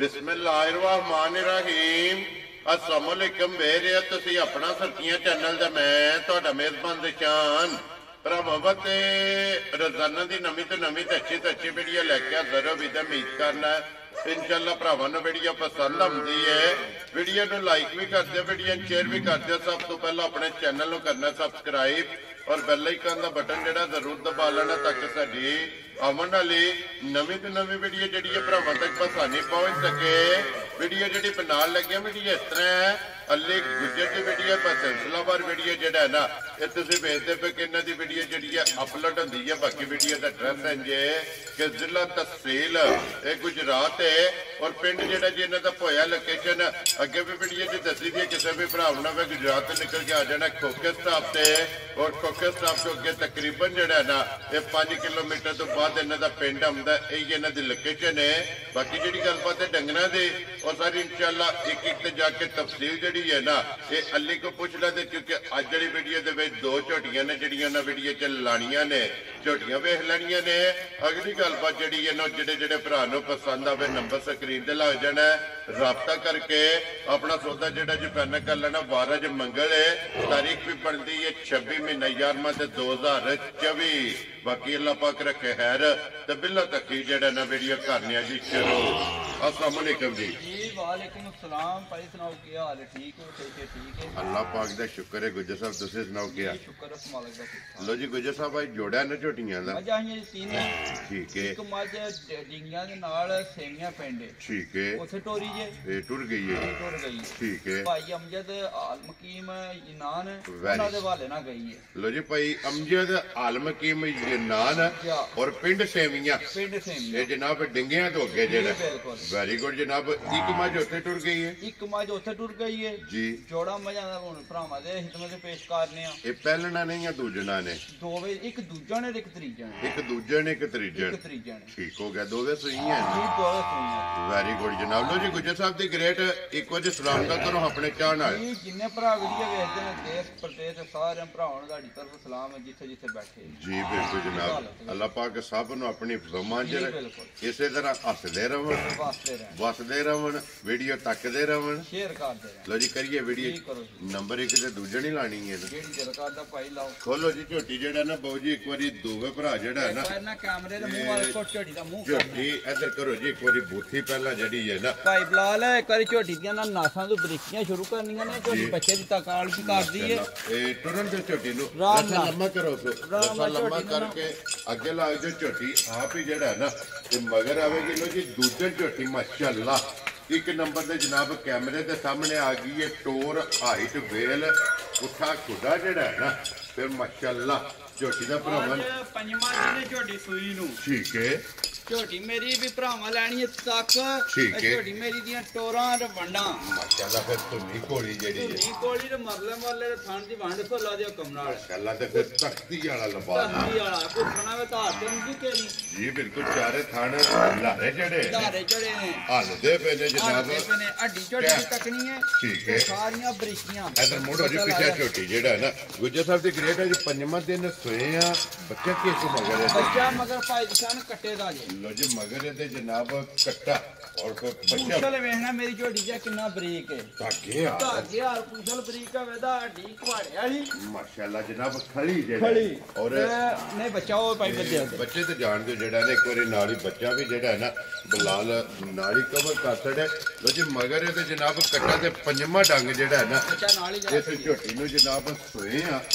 बिस्मिल्लाहिर्रहमानिर्रहीम अस्सलाम वालेकुम मेरे तुसी अपना सरकियां चैनल दा मैं तुहाडा मेज़बान दिशान भरावां ते रोजाना दी नवीं तो अच्छी वीडियो लैके हाज़र हो भी उम्मीद करना इंशाअल्लाह भरावां नूं वीडियो पसंद आउंदी है। वीडियो नूं लाइक भी कर दिओ, वीडियो शेयर भी कर दिओ। सब तो पहला अपने चैनल नूं करना सबसक्राइब और बेल आइकन दा बटन जिहड़ा जरूर दबा लेना ताकि साडी आवन वाली नवीं तो नवीं वीडियो जिहड़ी है भरावां तक आसानी पहुंच सके। वीडियो जिहड़ी बनाउण लगे वीडियो इस तरह है अली गुजर की वीडियो पर सिलसिलावार वीडियो जिहड़ा है ना ये तुसीं वेखदे पे कि इन्हां दी वीडियो जिहड़ी है अपलोड हुंदी है। बाकी वीडियो दा एड्रैस है जे कि जिला तहसील ये गुजरात है और पिंड जिहड़ा जी इन्हां दा पोया लोकेशन अगे भी वीडियो च दसी दी किसी भी भरा ने गुजरात तो निकल के आ जाना खोखे स्टाप से और खोखे स्टाप तो अगे तकरीबन जिहड़ा है ना ये 5 किलोमीटर तो बाद इन्हां दा पिंड आउंदा यही इन्हां दी लोकेशन है। बाकी जिहड़ी गलबात है डंगरां दी और सारी इंशाअल्लाह एक एक ते जाके तफसील जिहड़ी है ना ये अली को पूछ लेते क्योंकि अज जी वीडियो के दो झोटियां ने जिहड़ियां ना वीडियो च लानियां ने झोटियां वेख लैनियां ने। अगली गलबात जिहड़ी है ना जिहड़े जिहड़े भरा नूं पसंद आवे नंबर स्क्रीन ते लग जाना राबता करके अपना सौदा जिहड़ा जी फाइनल कर लेना। 12 ज मंगल है तारीख भी बनती है 26 महीना 11वां 2024। बाकी अल्लाह पाक रखे खैर ते बिल्ला तक ही जिहड़ा ना वीडियो करने जी शुरू। अस्सलाम वालेकुम जी। वालेकुम अस्सलाम भाई सुनाओ क्या हाल है? ठीक हो? ठीक है अल्लाह पाक दा शुक्र है। गुजर साहब तुसीं सुनाओ क्या? शुक्र है मालिक दा। लो जी गुजर साहब भाई जोड़ा ना झोटियां दा मजा आईयां तीन ठीक है। एक मज डिंगियां दे नाल सेमियां पिंड ठीक है उथे टोरी जे ये टुर गई है टुर गई ठीक है। भाई अमजद आल मकीम इनान उन्हां दे हवाले ना गई है। लो जी भाई अमजद आल मकीम नान और पिंड सेमियां ये जनाब डिंगियां तो अगे जेड़ा वेरी गुड जनाब। एक मज उथे टुर गई है एक मज उथे टुर गई है जी। जोड़ा मजा दा हुन भरावां दे खिदमत पेश करने आ। ये पहलना नहीं है दूजना ने दोवे एक दूजा ने एक त्रीजा ने एक दूजे ने एक त्रीजा ने ठीक हो गया। दोवे सही है जी दोवे सही है। वेरी गुड जनाब। लो जी गुजर साहब दी ग्रेट एक वजह सलाम दा करो अपने चाह नाल जिन्ने भरा वीडियो देखते हैं देश प्रदेश सारे भरावां दा दी तरफ सलाम है जिथे जिथे बैठे जी। बिल्कुल जनाब अल्लाह पाक सब नूं अपनी फरमान च इसे तरह हसदे रहन वसदे रहन वीडियो तकदे रहन शेयर करदे रहन। लो जी करिए वीडियो नंबर 1 ते दूजे नहीं लानी है जेडी दिल करदा भाई लाओ खोलो खोलो जी झोटी जेड़ा ना बाबू जी एक बारी दोवे भरा जेड़ा है ना ना कैमरे दे मुंह वाले को झोटी दा मुंह झोटी इधर करो जी एक बारी बूथी पहला जड़ी है ना भाई बिलाल एक बारी झोटी दियां ना नासां तो बरीकियां शुरू करनियां ने झोटी बच्चे दी तकाल की करदी है ए टुरन दे झोटी नु राम रसा लम्मा करो सो रसा लम्मा करके आगे ला जो झोटी आप ही जेड़ा है ना ते मगर आवेगी लो जी दूजे झोटी माशाअल्लाह एक नंबर दे जनाब कैमरे दे सामने आ गई है टोर हाइट वेल उठा खुदा जेड़ा है ना फिर माशाअल्लाह झोटी दा भरावन पंजवां ने झोटी सूई नु ठीक है। झोटी मेरी भी भरावां लैनी है तक ठीक है। झोटी मेरी दियां टोरां ते वंडां माशाअल्लाह फिर धुनी घोड़ी जेड़ी है नी कोली ते मरले ते थान दी वंड फुल्ला दे हुकम नाल माशाअल्लाह ते फिर तख्ती वाला लबा तख्ती वाला पुछना वे तार ते मुझी के नहीं जी बिल्कुल चारे थाने लारे चढ़े धारे चढ़े ने हलदे पे ने जनाब हड्डी झोटी दी तकनी है ठीक है। सारियां बरीकियां इधर मुड़ो जी पीछे छोटी जेड़ा है ना गुजर साहब दी ग्रेट है जी पंजवां दिन सोए आ बच्चा किस मगर है बच्चा मगर भाई निशान कट्टे दा जे लो जी मगर है जनाब कट्टा और फिर बच्चा पूछल वेखना मेरी झोटी जा कितना बरीक है धागे आ धागे यार पूछल बरीक है वेदा हड्डी कुआड़े वाली माशाअल्लाह जनाब खड़ी जेड़ा खड़ी और नहीं बच्चा वो भाई बच्चे बच्चे तो जान दो जेड़ा ने एक बारी नाली बच्चा भी जेड़ा है ना बिलाल नाली कवर कर छड़े। लो जी मगर है जनाब कट्टा ते पंजवां डंग जेड़ा है ना बच्चा नाल ही इस झोटी नु जनाब सोए आ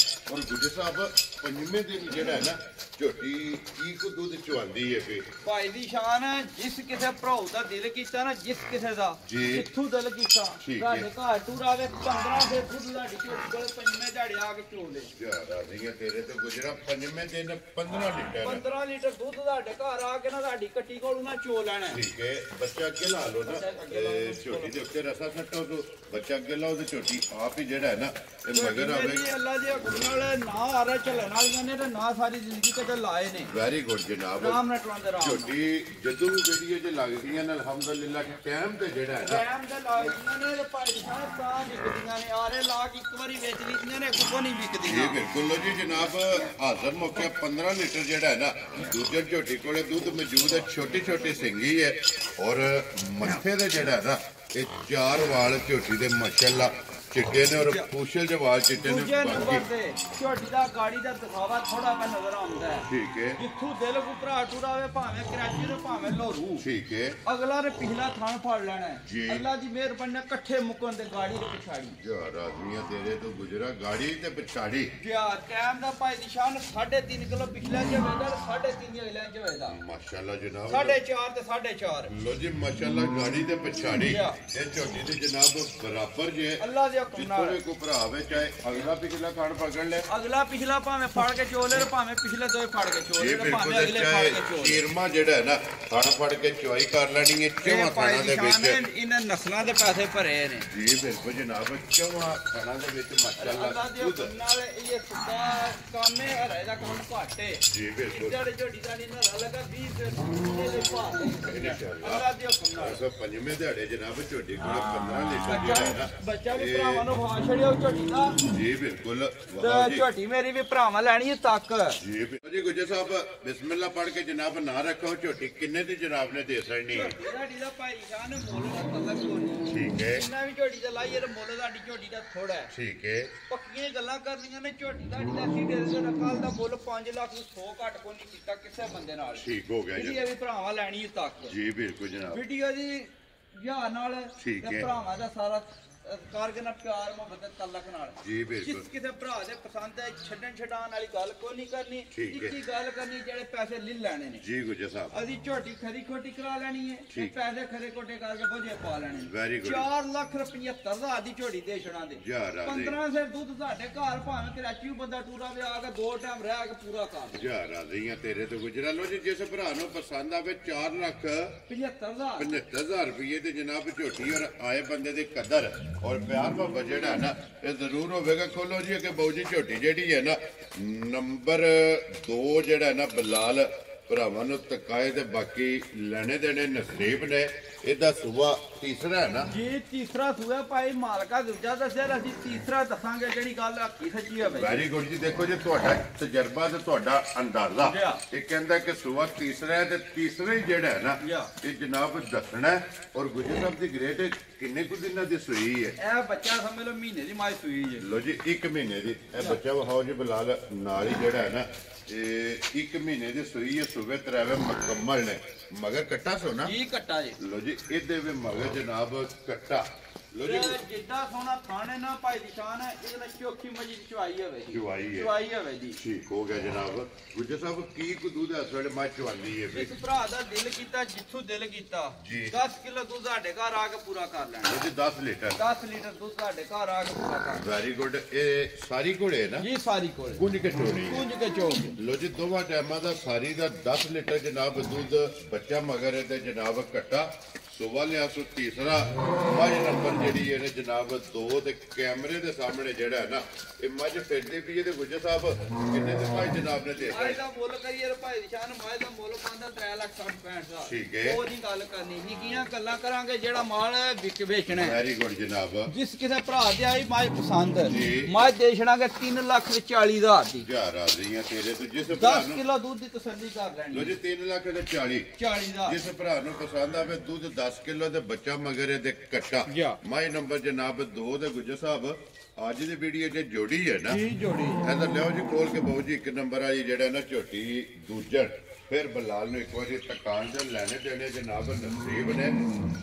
और गुजर साहब पंजवें दिन जेड़ा है ना झोटी की को दूध चवांदी है फिर भाई दी शान जिस किसे भराऊ दा दिल कीता ना जिस किसे दा जी। जिੱਥੋਂ दिल कीता ठीक घाट है। घाट टूर आवे 15 से दुੱਧ लाडी ਝੋਟੀ ਕੋਲ ਪੰਜਵੇਂ ਝਾੜੇ ਆ ਕੇ ਚੋਲੇ यारा नहीं तेरे तो गुजरा पंजवें दिन 15 लीटर 15 ਲੀਟਰ ਦੁੱਧ ਤੁਹਾਡੇ ਘਰ ਆ ਕੇ ਨਾ ਤੁਹਾਡੀ ਕੱਟੀ ਕੋਲ ਨਾ ਚੋ ਲੈਣਾ ठीक है। बच्चा अगे ला लो ना झोटी के उत्ते रसा सट्टो तो बच्चा अगे लाओ तो झोटी आप ही जेड़ा है ना ये मगर आवे मेरी अल्लाह ਦੇ ਹੁਕਮ ਨਾਲ ਨਾ ਆ ਰਿਹਾ ਚੱਲ ਝਾੜਨ ਵਾਲੀਆਂ ਨੇ ਤੇ ਨਾ ਸਾਰੀ ਜ਼ਿੰਦਗੀ ਕਦੇ ਲਾਏ ਨੇ। ਵੈਰੀ ਗੁੱਡ ਜਨਾਬ। ਆਰਾਮ ਨਾਲ ਟਵਾਉਂਦੇ ਆਰਾਮ ਨਾਲ। ਝੋਟੀ ਜਦੋਂ ਵੀ ਵੀਡੀਓ 'ਚ ਲੱਗਦੀਆਂ ਨੇ ਅਲਹਮਦੁਲਿਲਾ ਟਾਈਮ ਤੇ ਜਿਹੜਾ ਹੈ ਨਾ ਟਾਈਮ ਤੇ ਲੱਗਦੀਆਂ ਨੇ ਤੇ ਭਾਈ ਸਾਹਿਬ ਤਾਂ ਵਿਕਦੀਆਂ ਨੇ। ਆਰੇ ਲਾ ਕੇ ਇੱਕ ਵਾਰੀ ਵੇਚ ਲਈਆਂ ਨੇ, ਕੋਈ ਨਹੀਂ ਵਿਕਦੀਆਂ। ਜੀ ਬਿਲਕੁਲ ਲੋ ਜੀ ਜਨਾਬ। ਹਾਜ਼ਰ ਮੌਕੇ 15 ਲੀਟਰ ਜਿਹੜਾ ਹੈ ਨਾ ਦੂਜੇ ਝੋਟੀ ਕੋਲੇ ਦੁੱਧ ਮੌਜੂਦ ਹੈ। ਛੋਟੀ ਛੋਟੀ ਸਿੰਗੀ ਹੈ ਔਰ ਮੱਥੇ ਦੇ ਜਿਹੜਾ ਹੈ ਨਾ ਇਹ 4 ਵਾਲ ਝੋਟੀ ਦੇ ਮਾਸ਼ਾਅੱਲਾ ਚਿੱਟੇ ਨੇ ਔਰ ਪੂਛਲ ਦੇ ਵਾਲ ਚਿੱਟੇ ਨੇ। ਦੂਜੇ ਨੰਬਰ ਤੇ ਝੋਟੀ ਦਾ ਗਾੜੀ ਦਾ ਦਿਖਾਵਾ ਥੋੜਾ ਜਿਹਾ ਨਜ਼ਰ ਆਉਂਦਾ ਹੈ। ਠੀਕ ਹੈ। ਜਿੱਥੋਂ ਦਿਲ ਕੋ ਭਰਾ ਟੁਰਾ ਹੋਵੇ, ਭਾਵੇਂ ਕਰਾਚੀ ਤੇ ਭਾਵੇਂ ਲੋਰੂ, ਠੀਕ ਹੈ। ਅਗਲਾ ਨੇ ਪਿਛਲਾ ਥਾਂ ਫੜ ਲੈਣਾ ਹੈ। ਜੀ। ਅੱਲਾ ਦੀ ਮਿਹਰਬਾਨੀ ਨਾਲ ਇਕੱਠੇ ਮੁੱਕਣ ਤੇ ਗਾੜੀ ਤੇ ਪਿਛਾੜੀ। ਯਾਰ ਆਦਮੀਆਂ ਤੇਰੇ ਤੋਂ ਗੁਜਰਾ ਗਾੜੀ ਤੇ ਪਿਛਾੜੀ। ਯਾਰ ਟਾਈਮ ਦਾ ਭਾਈ ਨਿਸ਼ਾਨ 3.5 ਕਿਲੋ ਪਿਛਲੇ ਚ ਹੋਏਗਾ, 3.5 ਅਗਲੇ ਚ ਹੋਏਗਾ। ਮਾਸ਼ਾਅੱਲਾ ਜਨਾਬ। 4.5 ਤੇ 4.5 ਲੋ ਜੀ ਮਾਸ਼ਾਅੱਲਾ ਗਾੜੀ ਤੇ ਪਿਛਾੜੀ ਇਹ ਝੋਟੀ ਦੇ ਜਨਾਬ ਬਰਾਬਰ ਜੇ। ਅੱਲਾ ਦੇ ਹੁਕਮ ਨਾਲ ਜਿੱਥੋਂ ਕੋ ਭਰਾ ਵੇ ਚਾਹੇ ਅਗਲਾ ਪਿਛਲਾ ਖਾਣ ਪਕੜ ਲੈ, ਅਗਲਾ ਪਿਛਲਾ ਭਾਵੇਂ ਫੜ ਕੇ ਚੋਲੇ ਤੇ ਭਾਵੇਂ ਪਿਛਲੇ ਦੋਏ ਫੜ ਕੇ ਚੋਲੇ ਇਹ ਤੇ ਭਾਵੇਂ ਅਗਲੇ ਫੜ ਬਿਲਕੁਲ ਕੇ ਚੋਲੇ। ਚੀਰਮਾ ਜਿਹੜਾ ਹੈ ਨਾ ਖਾਣ ਫੜ ਕੇ ਚੁਆਈ ਕਰ ਲੈਣੀ ਹੈ ਚੌਹਾਂ ਖਾਣਾ ਦੇ ਵਿੱਚ। ਇਹਨਾਂ ਨਸਲਾਂ ਦੇ ਪੈਸੇ ਭਰੇ ਨੇ। ਜੀ ਬਿਲਕੁਲ ਜਨਾਬ। ਚੌਹਾਂ ਖਾਣਾ ਦੇ ਵਿੱਚ ਮਾਸ਼ਾਅੱਲਾ ਅੱਲਾ ਦੇ ਦੁੱਧ। ਹੁਕਮ ਨਾਲ ਇਹ ਸੁੱਕਾ ਕਾਮੇ ਹਰੇ ਦਾ ਕੰਮ ਘਾਟੇ। ਜੀ ਬਿਲਕੁਲ। ਜਿਹੜੇ ਝੋਟੀ ਦਾ ਨਹੀਂ ਨਾ ਲੱਗਾ 20 ਦੇ ਭਾਅ ਅੱਲਾ ਦੇ ਹੁਕਮ ਨਾਲ। ਅਸਾਂ ਪੰਜਵੇਂ ਦਿਹਾੜੇ ਜਨਾਬ ਝੋਟੀ ਕੋਲ 15 ਲੀਟਰ ਜਿਹੜਾ ਹੈ ਨਾ ਬੱਚਾ ਵੀ ਭਰਾਵਾਂ ਨੂੰ ਖਵਾ ਛੜਿਓ ਝੋਟੀ ਦਾ। ਜੀ ਬਿਲਕੁਲ। ਤੇ ਝੋਟੀ ਮੇਰੀ ਵੀ ਭਰਾਵਾਂ ਲੈਣੀ ਹੈ ਤੱਕ। ਜੀ ਬਿਲਕੁਲ ਜੀ। ਗੁਜਰ ਸਾਹਿਬ ਬਿਸਮਿਲ੍ਲਾ ਪੜ੍ਹ ਕੇ ਜਨਾਬ ਨਾ ਰੱਖੋ। ਝੋਟੀ ਕਿੰਨੇ ਦੀ ਜਨਾਬ ਨੇ ਦੇ ਸਕਣੀ ਹੈ? ਝੋਟੀ ਦਾ ਭਾਈ ਜਾਨ ਮੁੱਲ ਦਾ ਪਤਾ ਕੋਈ। ਠੀਕ ਹੈ। ਜਿੰਨਾ ਵੀ ਝੋਟੀ ਦਾ ਲਾਈਏ ਤੇ ਮੁੱਲ ਸਾਡੀ ਝੋਟੀ ਦਾ ਥੋੜਾ ਹੈ। ਠੀਕ ਹੈ। ਪੱਕੀਆਂ ਗੱਲਾਂ ਕਰਨੀਆਂ ਨੇ। ਝੋਟੀ ਦਾ ਅਸੀਂ ਦੇ ਦੇ ਰਕਾਲ ਦਾ ਮੁੱਲ 5 ਲੱਖ ਨੂੰ 100 ਘੱਟ ਕੋਈ ਨਹੀਂ ਕੀਤਾ ਕਿਸੇ ਬੰਦੇ ਨਾਲ। ਠੀਕ ਹੋ ਗਿਆ ਜੀ। ਇਹ ਵੀ ਭਰਾਵਾਂ ਲੈਣੀ ਹੈ ਤੱਕ। ਜੀ ਬਿਲਕੁਲ ਜਨਾਬ। ਵੀਡੀਓ ਦੀ ਯਾਰ ਨਾਲ ਠੀਕ ਹੈ। ਭਰਾਵਾਂ ਦਾ ਸਾਰਾ ਕਾਰ ਨਾਲ ਪਿਆਰ ਮੁਹੱਬਤ ਤਲਕ ਨਾਲ। ਜੀ ਬਿਲਕੁਲ। ਜਿਸ ਕਿਤੇ ਭਰਾ ਦੇ ਪਸੰਦ ਹੈ ਛੱਡਣ ਛਡਾਣ ਵਾਲੀ ਗੱਲ ਕੋਈ ਨਹੀਂ ਕਰਨੀ। ਠੀਕ ਹੈ। ਇੱਕੀ ਗੱਲ ਕਰਨੀ ਜਿਹੜੇ ਪੈਸੇ ਲੈ ਲੈਣੇ ਨੇ। ਜੀ ਗੁਜਰ ਸਾਹਿਬ। ਅਸੀਂ ਝੋਟੀ ਖਰੀ ਖੋਟੀ ਕਰਾ ਲੈਣੀ ਹੈ ਤੇ ਠੀਕ। ਪੈਸੇ ਖਰੇ ਖੋਟੇ ਕਰਕੇ ਬੋਝੇ ਪਾ ਲੈਣੇ ਨੇ। Very good। 4,75,000 ਦੀ ਝੋਟੀ ਦੇ ਛਣਾ ਦੇ। ਯਾਰ ਆ 15 ਸਿਰ ਦੁੱਧ ਸਾਡੇ ਘਰ ਭਾਵੇਂ ਕਰਾਚੀ ਬੰਦਾ ਟੂਰਾ ਵੀ ਆ ਕੇ 2 ਟਾਈਮ ਰਹਿ ਕੇ ਪੂਰਾ ਕਰ। ਯਾਰ ਆ ਰਹੀਆਂ ਤੇਰੇ ਤੋਂ ਗੁਜਰਾ। ਲੋ ਜੀ ਜਿਸ ਭਰਾ ਨੂੰ ਪਸੰਦ ਆਵੇ 4,75,000 75,000 ਰੁਪਏ ਤੇ ਜਨਾਬ ਝੋਟੀ ਔਰ ਆਏ ਬੰਦੇ ਦੀ ਕਦਰ ਔਰ ਪਿਆਰ ਮੁਹੱਬਤ ਜਿਹੜਾ ਹੈ ਨਾ ਇਹ ਜ਼ਰੂਰ ਹੋਵੇਗਾ। ਖੋਲੋ ਜੀ ਕਿ ਬਾਊ ਜੀ ਝੋਟੀ ਜਿਹੜੀ ਹੈ ਨਾ ਨੰਬਰ 2 ਜਿਹੜਾ ਹੈ ਨਾ ਬਲਾਲ ਭਰਾਵਾਂ ਨੂੰ ਤਕਾਏ ਤੇ ਬਾਕੀ ਲੈਣੇ ਦੇਣੇ ਨਸੀਬ ਨੇ। ਇਹਦਾ ਸੂਆ ਤੀਸਰਾ ਹੈ ਨਾ ਜੀ? ਤੀਸਰਾ ਸੂਆ ਭਾਈ ਮਾਲਕਾ ਦੂਜਾ ਦੱਸਿਆ, ਅਸੀਂ ਤੀਸਰਾ ਦੱਸਾਂਗੇ ਜਿਹੜੀ ਗੱਲ ਹੱਕੀ ਸੱਚੀ ਹੋਵੇ। ਵੈਰੀ ਗੁੱਡ ਜੀ। ਦੇਖੋ ਜੀ ਤੁਹਾਡਾ ਤਜਰਬਾ ਤੇ ਤੁਹਾਡਾ ਅੰਦਾਜ਼ਾ ਇਹ ਕਹਿੰਦਾ ਕਿ ਸੂਆ ਤੀਸਰਾ ਹੈ ਤੇ ਤੀਸਰਾ ਹੀ ਜਿਹੜਾ ਹੈ ਨਾ ਇਹ ਜਨਾਬ ਦੱਸਣਾ ਹੈ। ਔਰ ਗੁਜਰ ਸਾਹਿਬ ਦੀ ਗ੍ਰੇਟ ਕਿੰਨੇ ਕੁ ਦਿਨਾਂ ਦੀ ਸੂਈ ਹੈ? ਇਹ ਬੱਚਾ ਸਮਝ ਲਓ ਮਹੀਨੇ ਦੀ ਮਾਈ ਸੂਈ ਹੈ। ਲੋ ਜੀ 1 ਮਹੀਨੇ ਦੀ ਇਹ ਬੱਚਾ ਵਹਾਓ ਜੀ ਬਲਾਲ ਨਾਲ ਹੀ ਜਿਹੜਾ ਹੈ ਨਾ ਇਹ 1 ਮਹੀਨੇ ਦੀ ਸੂਈ ਹੈ। ਸੂਬੇ ਤਰਾਵੇ ਮੁਕੰਮਲ ਨੇ। ਮਗਰ ਕੱਟਾ ਸੋਨਾ ਜੀ ਕੱਟਾ ਜੀ। ਲੋ ਜੀ ਇਹਦੇ ਵੀ ਮਗਰ ਜਨਾਬ ਕੱਟਾ। ਲੋ ਜੀ ਜਿੱਦਾਂ ਸੋਨਾ ਥਾਣੇ ਨਾ ਭਾਈ ਦੀ ਸ਼ਾਨ ਹੈ। ਇਹਦੇ ਨਾਲ ਚੋਖੀ ਮਜੀ ਦੀ ਚਵਾਈ ਹੋਵੇ ਜੀ। ਚਵਾਈ ਹੋਵੇ ਜੀ। ਠੀਕ ਹੋ ਗਿਆ ਜਨਾਬ। ਗੁੱਜਰ ਸਾਹਿਬ ਕੀ ਕੁ ਦੁੱਧ ਇਸ ਵੇਲੇ ਮੱਝ ਚਵਾਉਂਦੀ ਹੈ? ਇਸ ਭਰਾ ਦਾ ਦਿਲ ਕੀਤਾ ਜਿੱਥੋਂ ਦਿਲ ਕੀਤਾ 10 ਕਿਲੋ ਦੁੱਧ ਸਾਡੇ ਘਰ ਆ ਕੇ ਪੂਰਾ ਕਰ ਲੈਣਾ। ਜੀ 10 ਲੀਟਰ 10 ਲੀਟਰ ਦੁੱਧ ਸਾਡੇ ਘਰ ਆ ਕੇ ਪੂਰਾ ਕਰ। Very good. ਇਹ ਸਾਰੀ ਘੋੜੇ ਹੈ ਨਾ ਜੀ? ਸਾਰੀ ਕੋਲ ਕੁੰਜ ਕੇ ਚੋਣੀ ਕੁੰਜ ਕੇ ਚੋਕ। ਲੋ ਜੀ ਦੋਵਾਂ ਟਾਈਮਾਂ ਦਾ ਸਾਰੀ ਦਾ 10 ਲੀਟਰ ਜਨਾਬ ਦੁੱਧ ਬੱਚਾ ਮਗਰ ਹੈ ਤੇ ਜਨਾਬ ਕੱਟਾ ਸੁਬਾ ਲਿਆ ਸੋ ਤੀਸਰਾ ਮੱਝ ਨੰਬਰ ਜਿਹੜੀ ਹੈ ਜਨਾਬ 2 ਤੇ ਕੈਮਰੇ ਦੇ ਸਾਹਮਣੇ ਜਿਹੜਾ ਹੈ ਨਾ ਇਹ ਮੱਝ ਫਿਰਦੀ ਪਈ ਇਹਦੇ ਗੁੱਜਰ ਸਾਹਿਬ ਕਿੰਨੇ ਦੇ ਭਾਈ ਜਨਾਬ ਨੇ ਦੇ ਮਾਈ ਦਾ ਮੁੱਲ ਕਰੀਏ ਭਾਈ ਦੀ ਸ਼ਾਨ ਮਾਈ ਦਾ ਮੁੱਲ ਪਾਉਂਦਾ 3,65,000। ਠੀਕ ਹੈ। ਉਹ ਨਹੀਂ ਗੱਲ ਕਰਨੀ ਨਿੱਕੀਆਂ ਗੱਲਾਂ ਕਰਾਂਗੇ ਜਿਹੜਾ ਮਾਲ ਹੈ ਵਿਕ ਵੇਚਣਾ। ਵੈਰੀ ਗੁੱਡ ਜਨਾਬ। ਜਿਸ ਕਿਸੇ ਭਰਾ ਦੇ ਆਈ ਮਾਈ ਪਸੰਦ ਮਾਈ ਦੇਸ਼ਣਾਗੇ 3,40,000 ਦੀ। ਯਾਰ ਆ ਰਹੀਆਂ ਤੇਰੇ ਤੋਂ ਜਿਸ 10 ਕਿਲੋ ਦੁੱਧ ਦੀ ਤਸੱਲੀ ਕਰ ਲੈਣੀ। ਲੋ ਜੀ 3,40,000 40,000 ਜਿਸ ਭਰਾ ਨੂੰ ਪਸੰਦ ਆਵੇ ਦੁੱਧ 10 ਕਿਲੋ ਦੇ ਬੱਚਾ ਮਗਰੇ ਦੇ ਕੱਟਾ ਮਾਈ ਨੰਬਰ ਜਨਾਬ 2 ਦੇ ਗੁੱਜਰ ਸਾਹਿਬ। ਅੱਜ ਦੀ ਵੀਡੀਓ 'ਚ ਜੋੜੀ ਹੈ ਨਾ ਜੀ ਜੋੜੀ ਇਹਦਾ ਲਿਓ ਜੀ ਖੋਲ ਕੇ ਬਾਊ ਜੀ 1 ਨੰਬਰ ਵਾਲੀ ਜਿਹੜਾ ਨਾ ਝੋਟੀ ਦੂਜਣ ਫਿਰ ਬਲਾਲ ਨੂੰ ਇੱਕ ਵਾਰੀ ਤਕਾਨ ਦੇ ਲੈਣੇ ਦੇਣੇ ਜਨਾਬ ਨਸੀਬ ਨੇ।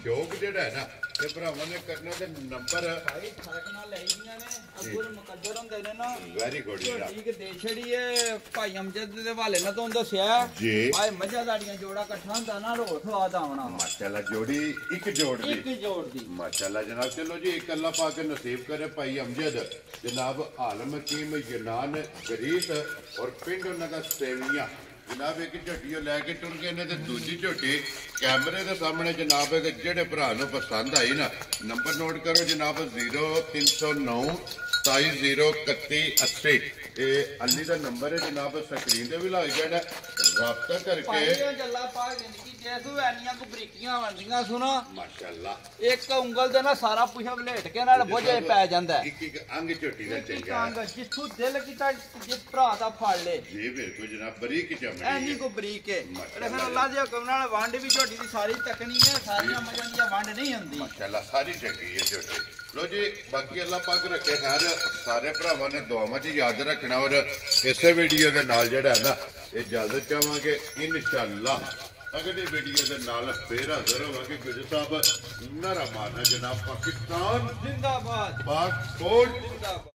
ਸ਼ੌਕ ਜਿਹੜਾ ਹੈ ਨਾ ਇਹ ਭਰਾਵਾਂ ਨੇ ਕਰਨਾ ਤੇ ਨੰਬਰ ਭਾਈ ਫਰਕ ਨਾਲ ਲੈਣੀਆਂ ਨੇ ਅਗੁਰ ਮੁਕੱਦਰ ਹੁੰਦੇ ਨੇ ਨਾ। ਵੈਰੀ ਗੁੱਡ ਜਨਾਬ। ਠੀਕ ਦੇ ਛੜੀ ਹੈ ਭਾਈ ਅਮਜਦ ਦੇ ਹਵਾਲੇ ਨਾਲ ਤੋਂ ਦੱਸਿਆ ਜੀ ਭਾਈ ਮੱਝਾਂ ਦਾੜੀਆਂ ਜੋੜਾ ਇਕੱਠਾ ਹੁੰਦਾ ਨਾ ਰੋਹ ਸਵਾਦ ਆਉਣਾ। ਮਾਸ਼ਾਅੱਲਾ ਜੋੜੀ ਇੱਕ ਜੋੜ ਦੀ ਇੱਕ ਜੋੜ ਦੀ ਮਾਸ਼ਾਅੱਲਾ ਜਨਾਬ। ਚਲੋ ਜੀ ਇੱਕ ਅੱਲਾ ਪਾ ਕੇ ਨਸੀਬ ਕਰੇ ਭਾਈ ਅਮਜਦ ਜਨਾਬ ਆਲਮ ਹਕੀਮ ਯਨਾਨ ਗਰੀਸ ਔਰ ਪਿੰਡ ਉਹਨਾਂ ਦਾ ਸੇਵੀਆਂ ਜਨਾਬ। ਇੱਕ ਝੋਟੀ ਲੈ ਕੇ ਟੁਰ ਗਏ ਨੇ ਤੇ ਦੂਜੀ ਝੋਟੀ ਕੈਮਰੇ ਦੇ ਸਾਹਮਣੇ ਜਨਾਬ ਜਿਹੜੇ ਭਰਾ ਨੂੰ ਪਸੰਦ ਆਈ ਨਾ ਨੰਬਰ ਨੋਟ ਕਰੋ ਜਨਾਬ 0309 27 031 80। ਇਹ ਅਲੀ ਦਾ ਨੰਬਰ ਹੈ ਜਨਾਬ ਸਕਰੀਨ ਤੇ ਵੀ ਲੱਗ ਜਾਣਾ ਰਾਬਤਾ ਕਰਕੇ ਪਾਈਆਂ ਗੱਲਾਂ ਪਾ ਜ਼ਿੰਦਗੀ ਜੈਸੂ ਐਨੀਆਂ ਕੋ ਬਰੀਕੀਆਂ ਬਣਦੀਆਂ ਸੁਣਾ ਮਾਸ਼ਾਅੱਲਾ ਇੱਕ ਉਂਗਲ ਦੇ ਨਾਲ ਸਾਰਾ ਪੁਸ਼ਪ ਲੇਟ ਕੇ ਨਾਲ ਬੋਝੇ ਪੈ ਜਾਂਦਾ ਹੈ। ਇੱਕ ਅੰਗ ਝੋਟੀ ਦਾ ਇੱਕ ਚੰਗਾ ਅੰਗ ਜਿੱਥੋਂ ਦਿਲ ਕੀਤਾ ਜਿਸ ਭਰਾ ਦਾ ਫੜ ਲੇ ਜੀ ਬਿਲਕੁਲ ਜਨਾਬ ਬਰੀਕ ਚਮੜੀ ਐਨੀ ਕੋ ਬਰੀਕ ਹੈ ਲੇਕਿਨ ਅੱਲਾ ਦੇ ਹੁਕਮ ਨਾਲ ਵੰਡ ਵੀ ਝੋਟੀ ਦੀ ਸਾਰੀ ਤਕਨੀ ਹੈ ਸਾਰੀਆਂ ਮਜਾਂ ਦੀ ਵੰਡ ਨਹੀਂ ਹੁੰਦੀ ਮਾਸ਼ਾਅੱਲਾ ਸਾਰੀ ਚੰਗੀ ਹੈ ਝੋਟੀ। ਲੋ ਜੀ ਬਾਕੀ ਅੱਲਾ ਪਾਕ ਰੱਖੇ ਖੈਰ ਸਾਰੇ ਭਰਾਵਾਂ ਨੇ ਦੁਆਵਾਂ 'ਚ ਯਾਦ ਰੱਖਣਾ ਔਰ ਇਸੇ ਵੀਡੀਓ ਦੇ ਨਾਲ ਜਿਹੜਾ ਹੈ ਨਾ ਇਹ ਇਜਾਜ਼ਤ ਚਾਹਾਂਗੇ ਇਨਸ਼ਾਅੱਲਾ ਅਗਲੀ ਵੀਡੀਓ ਦੇ ਨਾਲ ਫੇਰ ਹਾਜ਼ਰ ਹੋਵਾਂਗੇ। ਗੁਰੂ ਸਾਹਿਬ ਨਾਰਾ ਮਾਰਨਾ ਜਨਾਬ ਪਾਕਿਸਤਾਨ ਜ਼ਿੰਦਾਬਾਦ ਪਾਕ ਫੌਜ ਜ਼ਿੰਦਾਬਾਦ।